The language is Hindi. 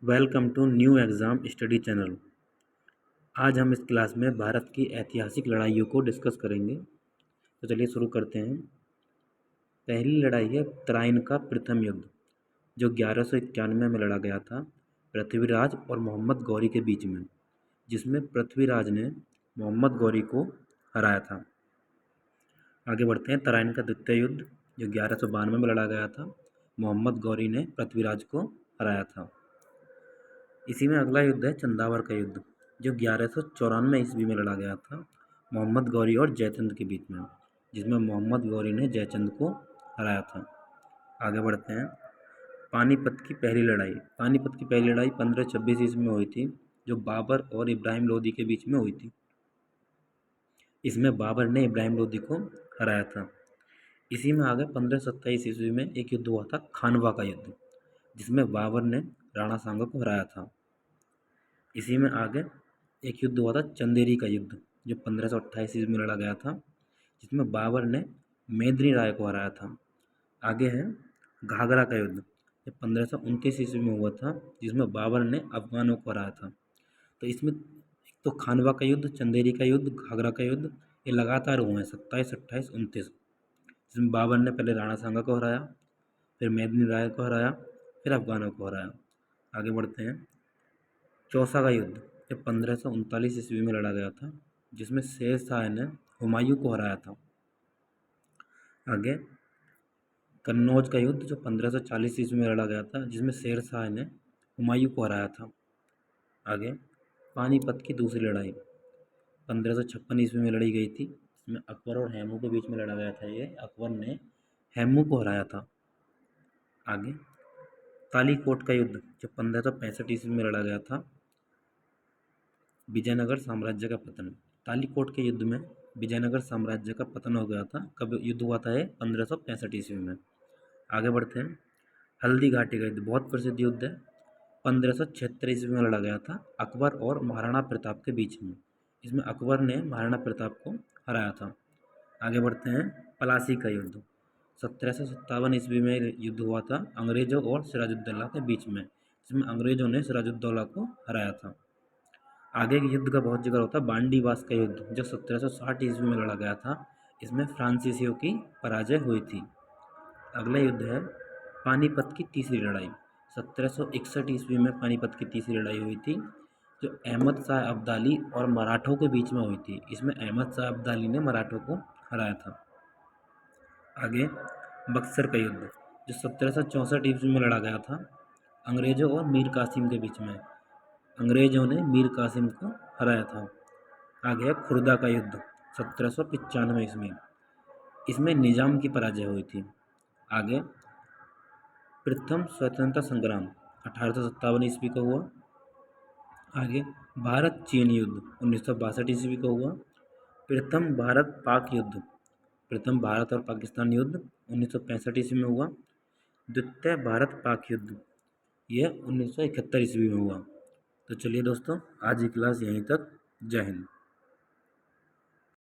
Welcome to new exam study channel. आज हम इस क्लास में भारत की ऐतिहासिक लड़ाइयों को डिस्कस करेंगे। तो चलिए शुरू करते हैं। पहली लड़ाई है तराइन का प्रथम युद्ध, जो 1191 में लड़ा गया था पृथ्वीराज और मोहम्मद गौरी के बीच में, जिसमें पृथ्वीराज ने मोहम्मद गौरी को हराया था। आगे बढ़ते हैं। तराइन का द्वितीय युद्ध, जो 1192 में लड़ा गया था, मोहम्मद गौरी ने पृथ्वीराज को हराया था। इसी में अगला युद्ध है चंदावर का युद्ध, जो 1194 ईस्वी में लड़ा गया था मोहम्मद गौरी और जयचंद के बीच में, जिसमें मोहम्मद गौरी ने जयचंद को हराया था। आगे बढ़ते हैं। पानीपत की पहली लड़ाई। पानीपत की पहली लड़ाई 1526 ईस्वी में हुई थी, जो बाबर और इब्राहिम लोदी के बीच में हुई थी। इसमें बाबर ने इब्राहिम लोदी को हराया था। इसी में आगे 1527 ईस्वी में एक युद्ध हुआ था खानवा का युद्ध, जिसमें बाबर ने राणा सांगा को हराया था। इसी में आगे एक युद्ध हुआ था चंदेरी का युद्ध, जो 1528 ईस्वी में लड़ा गया था, जिसमें बाबर ने मेदिनी राय को हराया था। आगे है घाघरा का युद्ध, जो 1529 ईस्वी में हुआ था, जिसमें बाबर ने अफगानों को हराया था। तो इसमें एक तो खानवा का युद्ध, चंदेरी का युद्ध, घाघरा का युद्ध, ये लगातार हुए हैं 27, 28, 29, जिसमें बाबर ने पहले राणा सांगा को हराया, फिर मेदिनी राय को हराया, फिर अफगानों को हराया। आगे बढ़ते हैं। चौसा का युद्ध, जो 1539 ईस्वी में लड़ा गया था, जिसमें शेर शाह ने हुमायूं को हराया था। आगे कन्नौज का युद्ध, जो 1540 ईस्वी में लड़ा गया था, जिसमें शेर शाह ने हुमायूं को हराया था। आगे पानीपत की दूसरी लड़ाई 1556 ईस्वी में लड़ी गई थी, इसमें अकबर और हेमू के बीच में लड़ा गया था। ये अकबर ने हेमू को हराया था। आगे तालीकोट का युद्ध, जो 1565 ईस्वी में लड़ा गया था, विजयनगर साम्राज्य का पतन। तालीकोट के युद्ध में विजयनगर साम्राज्य का पतन हो गया था। कब युद्ध हुआ था ये? 1565 ईस्वी में। आगे बढ़ते हैं। हल्दी घाटी का युद्ध बहुत प्रसिद्ध युद्ध है, 1576 ईस्वी में लड़ा गया था अकबर और महाराणा प्रताप के बीच में। इसमें अकबर ने महाराणा प्रताप को हराया था। आगे बढ़ते हैं। पलासी का युद्ध 1757 ईस्वी में युद्ध हुआ था अंग्रेजों और सिराजुद्दौला के बीच में, जिसमें अंग्रेजों ने सिराजुद्दौला को हराया था। आगे के युद्ध का बहुत जिक्र होता है बांडीवास का युद्ध, जो 1760 ईस्वी में लड़ा गया था। इसमें फ्रांसीसियों की पराजय हुई थी। अगला युद्ध है पानीपत की तीसरी लड़ाई। 1761 ईस्वी में पानीपत की तीसरी लड़ाई हुई थी, जो अहमद शाह अब्दाली और मराठों के बीच में हुई थी। इसमें अहमद शाह अब्दाली ने मराठों को हराया था। आगे बक्सर का युद्ध, जो 1764 ईस्वी में लड़ा गया था अंग्रेजों और मीर कासिम के बीच में। अंग्रेजों ने मीर कासिम को हराया था। आगे है खुर्दा का युद्ध 1795 ईस्वी, इसमें निजाम की पराजय हुई थी। आगे प्रथम स्वतंत्रता संग्राम 1857 ईस्वी का हुआ। आगे भारत चीन युद्ध 1962 ईस्वी का हुआ। प्रथम भारत पाक युद्ध, प्रथम भारत और पाकिस्तान युद्ध 1965 ईस्वी में हुआ। द्वितीय भारत पाक युद्ध यह 1971 ईस्वी में हुआ। तो चलिए दोस्तों, आज की क्लास यहीं तक। जय हिंद।